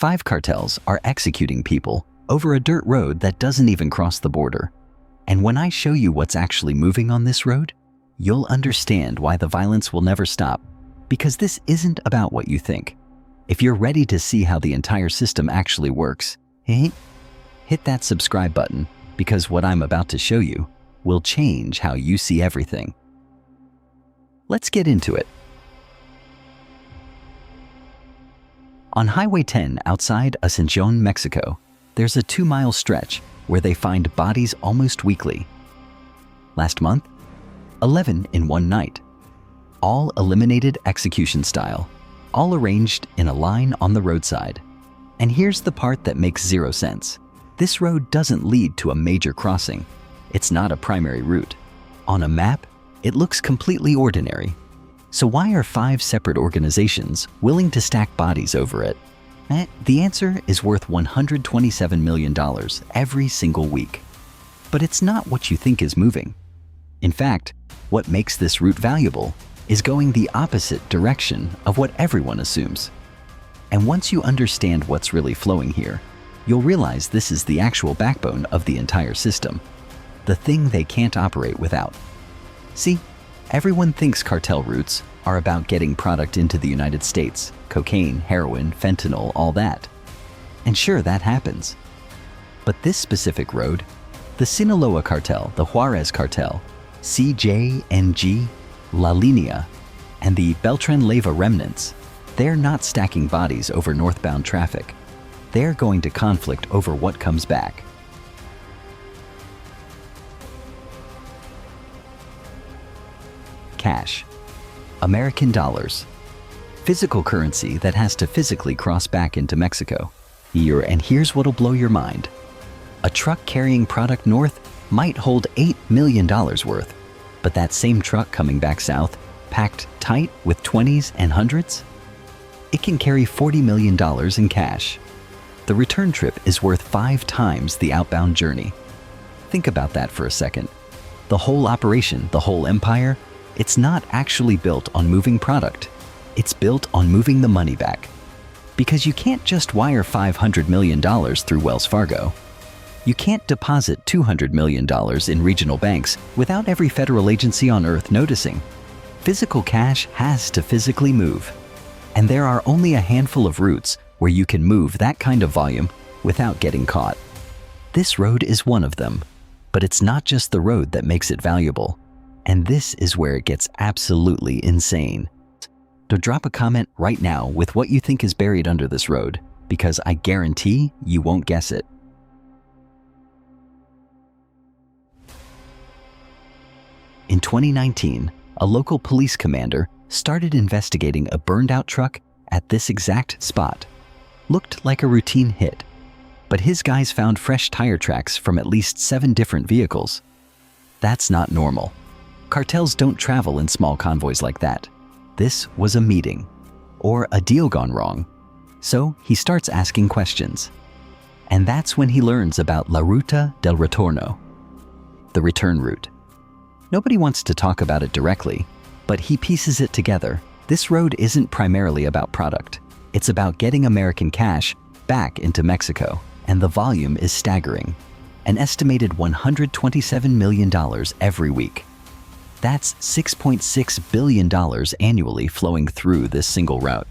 5 cartels are executing people over a dirt road that doesn't even cross the border. And when I show you what's actually moving on this road, you'll understand why the violence will never stop, because this isn't about what you think. If you're ready to see how the entire system actually works, hit that subscribe button, because what I'm about to show you will change how you see everything. Let's get into it. On Highway 10 outside Ascensión, Mexico, there's a 2-mile stretch where they find bodies almost weekly. Last month, 11 in one night. All eliminated execution style, all arranged in a line on the roadside. And here's the part that makes zero sense. This road doesn't lead to a major crossing. It's not a primary route. On a map, it looks completely ordinary. So why are 5 separate organizations willing to stack bodies over it? The answer is worth $127 million every single week. But it's not what you think is moving. In fact, what makes this route valuable is going the opposite direction of what everyone assumes. And once you understand what's really flowing here, you'll realize this is the actual backbone of the entire system, the thing they can't operate without. See, everyone thinks cartel routes are about getting product into the United States, cocaine, heroin, fentanyl, all that. And sure, that happens. But this specific road, the Sinaloa Cartel, the Juárez Cartel, CJNG, La Línea, and the Beltran Leyva remnants, they're not stacking bodies over northbound traffic. They're going to conflict over what comes back. Cash. American dollars. Physical currency that has to physically cross back into Mexico. And here's what'll blow your mind. A truck carrying product north might hold $8 million worth, but that same truck coming back south, packed tight with 20s and 100s, it can carry $40 million in cash. The return trip is worth 5 times the outbound journey. Think about that for a second. The whole operation, the whole empire, it's not actually built on moving product. It's built on moving the money back. Because you can't just wire $500 million through Wells Fargo. You can't deposit $200 million in regional banks without every federal agency on earth noticing. Physical cash has to physically move. And there are only a handful of routes where you can move that kind of volume without getting caught. This road is one of them, but it's not just the road that makes it valuable. And this is where it gets absolutely insane. So drop a comment right now with what you think is buried under this road, because I guarantee you won't guess it. In 2019, a local police commander started investigating a burned-out truck at this exact spot. Looked like a routine hit, but his guys found fresh tire tracks from at least 7 different vehicles. That's not normal. Cartels don't travel in small convoys like that. This was a meeting, or a deal gone wrong. So he starts asking questions. And that's when he learns about La Ruta del Retorno, the return route. Nobody wants to talk about it directly, but he pieces it together. This road isn't primarily about product. It's about getting American cash back into Mexico, and the volume is staggering. An estimated $127 million every week. That's $6.6 billion annually flowing through this single route.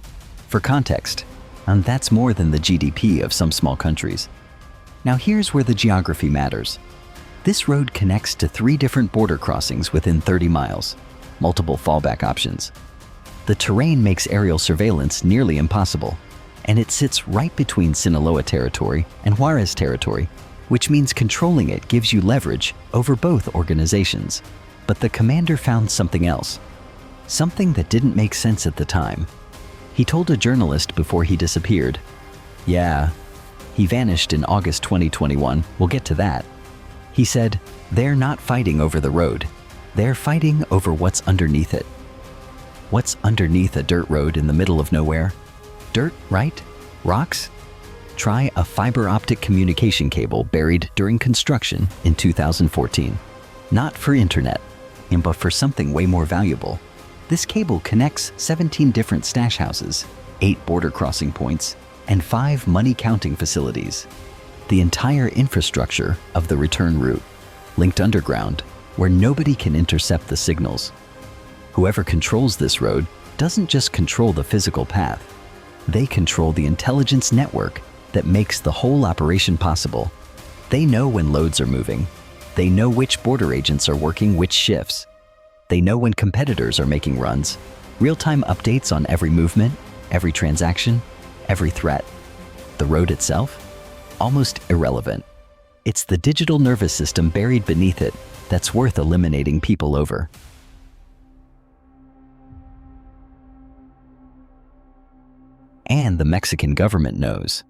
For context, that's more than the GDP of some small countries. Now here's where the geography matters. This road connects to 3 different border crossings within 30 miles, multiple fallback options. The terrain makes aerial surveillance nearly impossible, and it sits right between Sinaloa territory and Juárez territory, which means controlling it gives you leverage over both organizations. But the commander found something else, something that didn't make sense at the time. He told a journalist before he disappeared. Yeah, he vanished in August 2021, we'll get to that. He said, they're not fighting over the road, they're fighting over what's underneath it. What's underneath a dirt road in the middle of nowhere? Dirt, right? Rocks? Try a fiber optic communication cable buried during construction in 2014. Not for internet, but for something way more valuable. This cable connects 17 different stash houses, 8 border crossing points, and 5 money counting facilities. The entire infrastructure of the return route, linked underground, where nobody can intercept the signals. Whoever controls this road doesn't just control the physical path. They control the intelligence network that makes the whole operation possible. They know when loads are moving. They know which border agents are working which shifts. They know when competitors are making runs. Real-time updates on every movement, every transaction, every threat. The road itself? Almost irrelevant. It's the digital nervous system buried beneath it that's worth eliminating people over. And the Mexican government knows.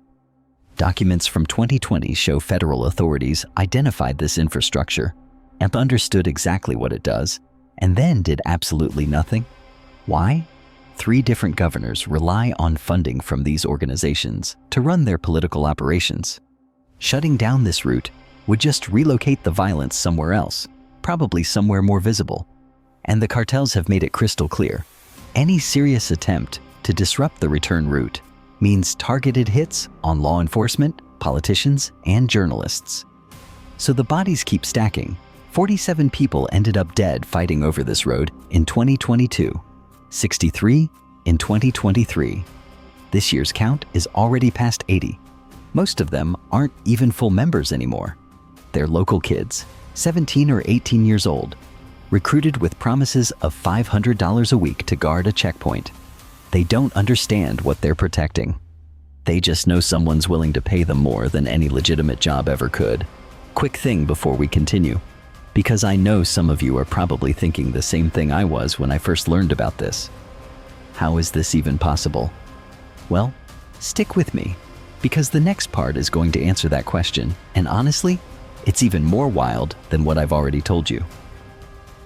Documents from 2020 show federal authorities identified this infrastructure and understood exactly what it does, and then did absolutely nothing. Why? 3 different governors rely on funding from these organizations to run their political operations. Shutting down this route would just relocate the violence somewhere else, probably somewhere more visible. And the cartels have made it crystal clear. Any serious attempt to disrupt the return route means targeted hits on law enforcement, politicians, and journalists. So the bodies keep stacking. 47 people ended up dead fighting over this road in 2022, 63 in 2023. This year's count is already past 80. Most of them aren't even full members anymore. They're local kids, 17 or 18 years old, recruited with promises of $500 a week to guard a checkpoint. They don't understand what they're protecting. They just know someone's willing to pay them more than any legitimate job ever could. Quick thing before we continue, because I know some of you are probably thinking the same thing I was when I first learned about this. How is this even possible? Well, stick with me, because the next part is going to answer that question, and honestly, it's even more wild than what I've already told you.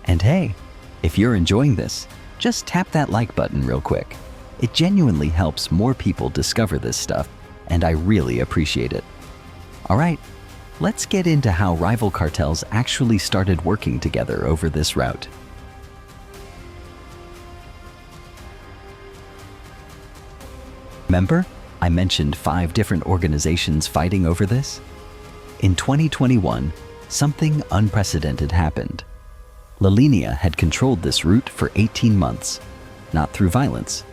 And hey, if you're enjoying this, just tap that like button real quick. It genuinely helps more people discover this stuff, and I really appreciate it. All right, let's get into how rival cartels actually started working together over this route. Remember, I mentioned 5 different organizations fighting over this? In 2021, something unprecedented happened. La Línea had controlled this route for 18 months, not through violence,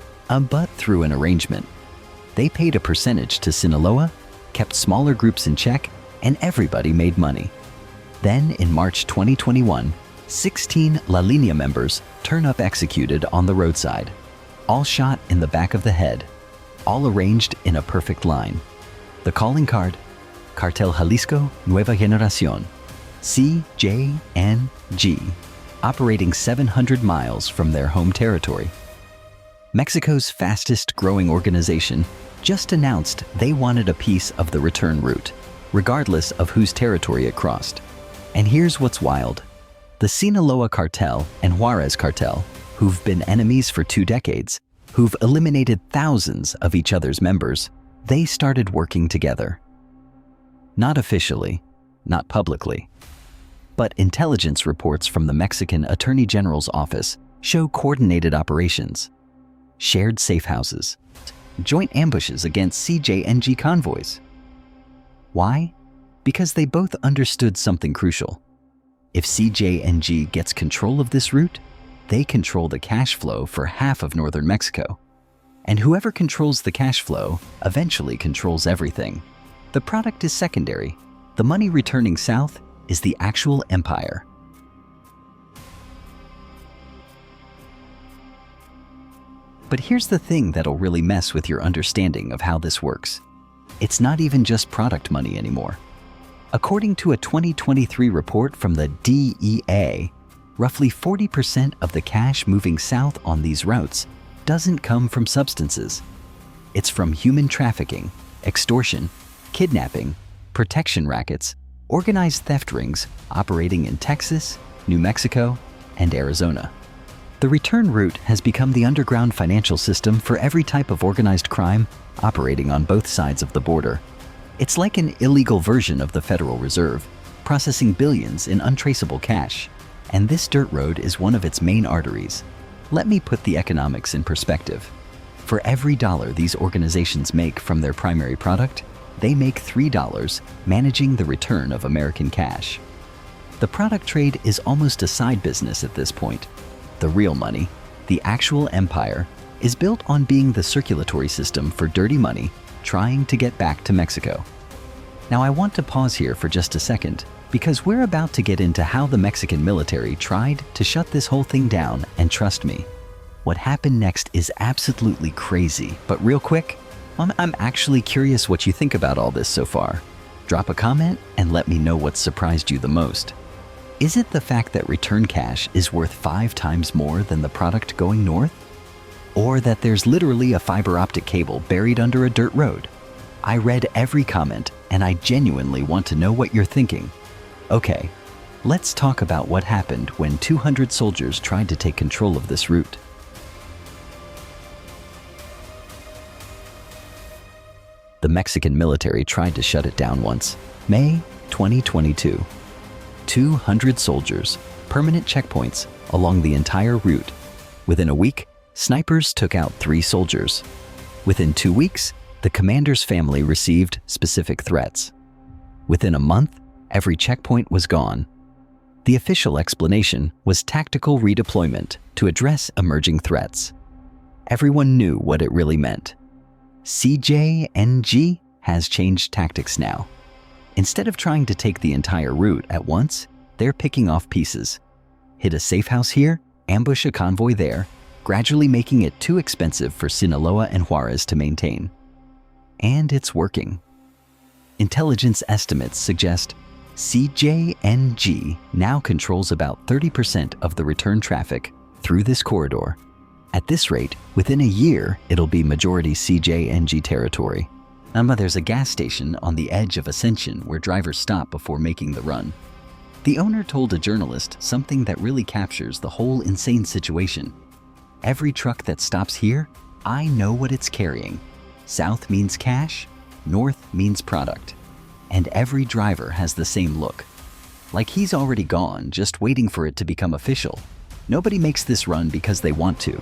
but through an arrangement. They paid a percentage to Sinaloa, kept smaller groups in check, and everybody made money. Then, in March 2021, 16 La Línea members turn up executed on the roadside, all shot in the back of the head, all arranged in a perfect line. The calling card: Cartel Jalisco Nueva Generación, CJNG, operating 700 miles from their home territory. Mexico's fastest growing organization just announced they wanted a piece of the return route, regardless of whose territory it crossed. And here's what's wild. The Sinaloa Cartel and Juárez Cartel, who've been enemies for 2 decades, who've eliminated thousands of each other's members, they started working together. Not officially, not publicly, but intelligence reports from the Mexican Attorney General's office show coordinated operations, shared safe houses, joint ambushes against CJNG convoys. Why? Because they both understood something crucial. If CJNG gets control of this route, they control the cash flow for half of northern Mexico. And whoever controls the cash flow eventually controls everything. The product is secondary. The money returning south is the actual empire. But here's the thing that'll really mess with your understanding of how this works. It's not even just product money anymore. According to a 2023 report from the DEA, roughly 40% of the cash moving south on these routes doesn't come from substances. It's from human trafficking, extortion, kidnapping, protection rackets, organized theft rings operating in Texas, New Mexico, and Arizona. The return route has become the underground financial system for every type of organized crime operating on both sides of the border. It's like an illegal version of the Federal Reserve, processing billions in untraceable cash. And this dirt road is one of its main arteries. Let me put the economics in perspective. For every dollar these organizations make from their primary product, they make $3 managing the return of American cash. The product trade is almost a side business at this point. The real money, the actual empire, is built on being the circulatory system for dirty money trying to get back to Mexico. Now I want to pause here for just a second because we're about to get into how the Mexican military tried to shut this whole thing down, and trust me, what happened next is absolutely crazy. But real quick, I'm actually curious what you think about all this so far. Drop a comment and let me know what surprised you the most. Is it the fact that return cash is worth 5 times more than the product going north? Or that there's literally a fiber optic cable buried under a dirt road? I read every comment and I genuinely want to know what you're thinking. Okay, let's talk about what happened when 200 soldiers tried to take control of this route. The Mexican military tried to shut it down once. May 2022. 200 soldiers, permanent checkpoints along the entire route. Within a week, snipers took out 3 soldiers. Within 2 weeks, the commander's family received specific threats. Within a month, every checkpoint was gone. The official explanation was tactical redeployment to address emerging threats. Everyone knew what it really meant. CJNG has changed tactics now. Instead of trying to take the entire route at once, they're picking off pieces. Hit a safe house here, ambush a convoy there, gradually making it too expensive for Sinaloa and Juárez to maintain. And it's working. Intelligence estimates suggest CJNG now controls about 30% of the return traffic through this corridor. At this rate, within a year, it'll be majority CJNG territory. There's a gas station on the edge of Ascensión where drivers stop before making the run. The owner told a journalist something that really captures the whole insane situation. Every truck that stops here, I know what it's carrying. South means cash, north means product. And every driver has the same look. Like he's already gone, just waiting for it to become official. Nobody makes this run because they want to.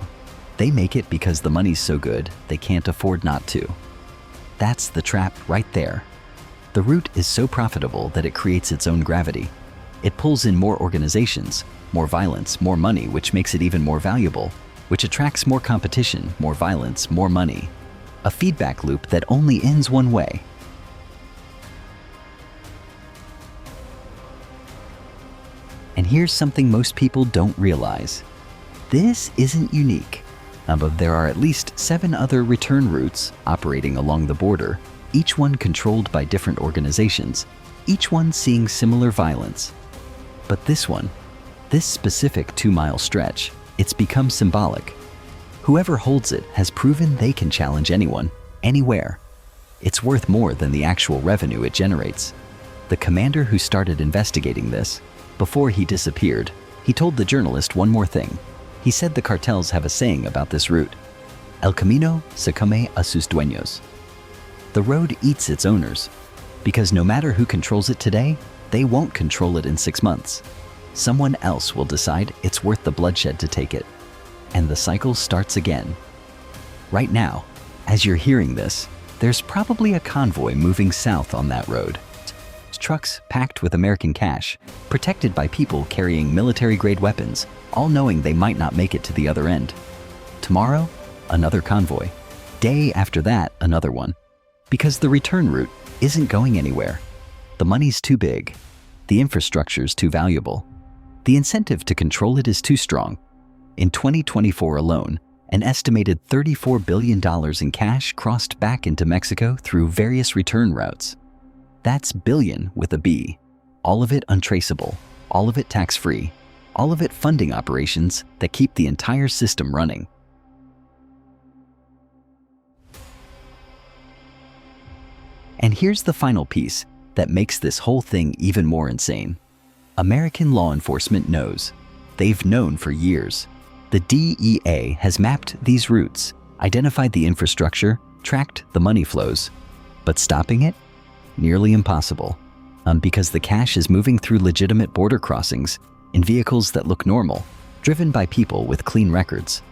They make it because the money's so good, they can't afford not to. That's the trap right there. The route is so profitable that it creates its own gravity. It pulls in more organizations, more violence, more money, which makes it even more valuable, which attracts more competition, more violence, more money. A feedback loop that only ends one way. And here's something most people don't realize. This isn't unique. But there are at least 7 other return routes operating along the border, each one controlled by different organizations, each one seeing similar violence. But this one, this specific 2-mile stretch, it's become symbolic. Whoever holds it has proven they can challenge anyone, anywhere. It's worth more than the actual revenue it generates. The commander who started investigating this, before he disappeared, he told the journalist one more thing. He said the cartels have a saying about this route. El camino se come a sus dueños. The road eats its owners, because no matter who controls it today, they won't control it in 6 months. Someone else will decide it's worth the bloodshed to take it. And the cycle starts again. Right now, as you're hearing this, there's probably a convoy moving south on that road. Trucks packed with American cash, protected by people carrying military-grade weapons, all knowing they might not make it to the other end. Tomorrow, another convoy. Day after that, another one. Because the return route isn't going anywhere. The money's too big. The infrastructure's too valuable. The incentive to control it is too strong. In 2024 alone, an estimated $34 billion in cash crossed back into Mexico through various return routes. That's billion with a B. All of it untraceable, all of it tax-free, all of it funding operations that keep the entire system running. And here's the final piece that makes this whole thing even more insane. American law enforcement knows. They've known for years. The DEA has mapped these routes, identified the infrastructure, tracked the money flows. But stopping it? Nearly impossible. Because the cash is moving through legitimate border crossings in vehicles that look normal, driven by people with clean records.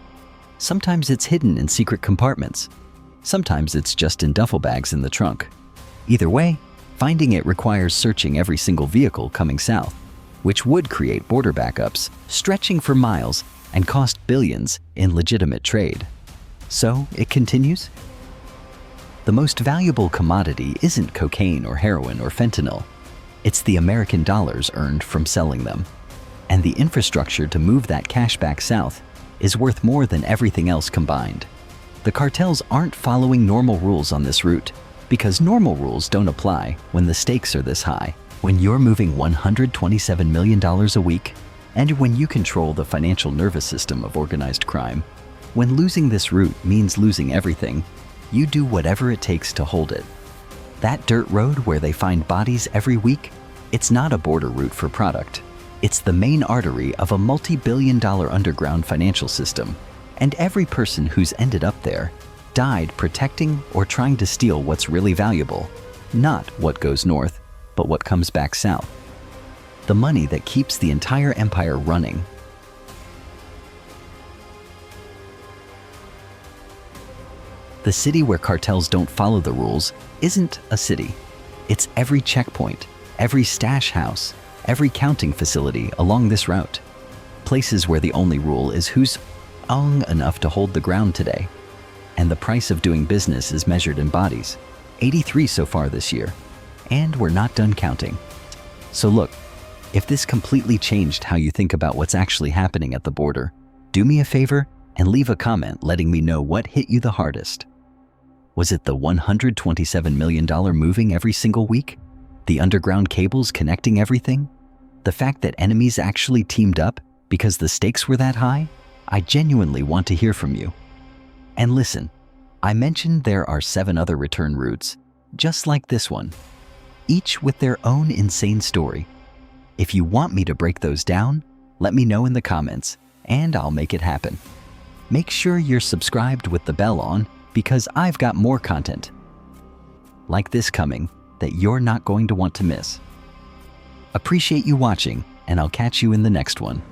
Sometimes it's hidden in secret compartments. Sometimes it's just in duffel bags in the trunk. Either way, finding it requires searching every single vehicle coming south, which would create border backups stretching for miles and cost billions in legitimate trade. So it continues. The most valuable commodity isn't cocaine or heroin or fentanyl. It's the American dollars earned from selling them. And the infrastructure to move that cash back south is worth more than everything else combined. The cartels aren't following normal rules on this route because normal rules don't apply when the stakes are this high. When you're moving $127 million a week, and when you control the financial nervous system of organized crime, when losing this route means losing everything, you do whatever it takes to hold it. That dirt road where they find bodies every week, it's not a border route for product. It's the main artery of a multi-billion-dollar underground financial system, and every person who's ended up there died protecting or trying to steal what's really valuable, not what goes north, but what comes back south. The money that keeps the entire empire running. The city where cartels don't follow the rules isn't a city. It's every checkpoint, every stash house, every counting facility along this route. Places where the only rule is who's enough to hold the ground today. And the price of doing business is measured in bodies, 83 so far this year. And we're not done counting. So look, if this completely changed how you think about what's actually happening at the border, do me a favor and leave a comment letting me know what hit you the hardest. Was it the $127 million moving every single week? The underground cables connecting everything? The fact that enemies actually teamed up because the stakes were that high? I genuinely want to hear from you. And listen, I mentioned there are 7 other return routes, just like this one, each with their own insane story. If you want me to break those down, let me know in the comments, and I'll make it happen. Make sure you're subscribed with the bell on because I've got more content like this coming that you're not going to want to miss. Appreciate you watching, and I'll catch you in the next one.